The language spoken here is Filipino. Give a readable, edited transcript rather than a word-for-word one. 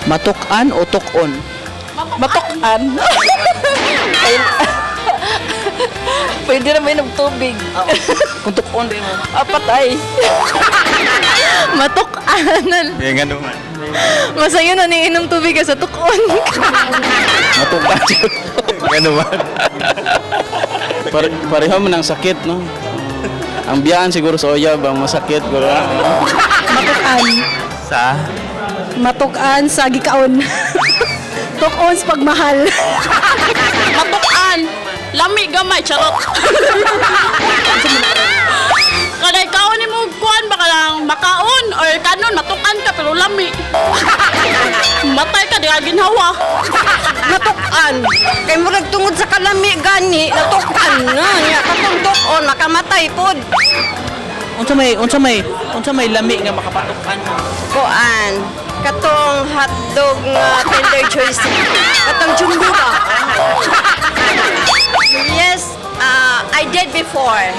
Matukan o tukon? Matukan. Pwede na may tubig. Kung tukon din mo. Patay. Matukan. Kaya nga naman. Masayo na niinom tubig ka sa tukon. Matukan. Nga naman. Pareho mo ng sakit, no? Ang biyaan siguro sa uyab, ang masakit. Matukan. Sa? Matukan sa gikaon. Tukon sa pagmahal. Matukan. Lami gamay, charot. Kada ikaw ni mo kuan baka lang makaon or kanon matukan ka pero lami. Matay ka di ka ginhawa. Natukan. Kay mo tungod sa kalami gani, natukan na. Nya katong tukon nakamatay pod. Unsa may lami nga makapatukan. Kuan. Katong hotdog nga Tender Joy. Katong jumbo ba? Yes, I did before.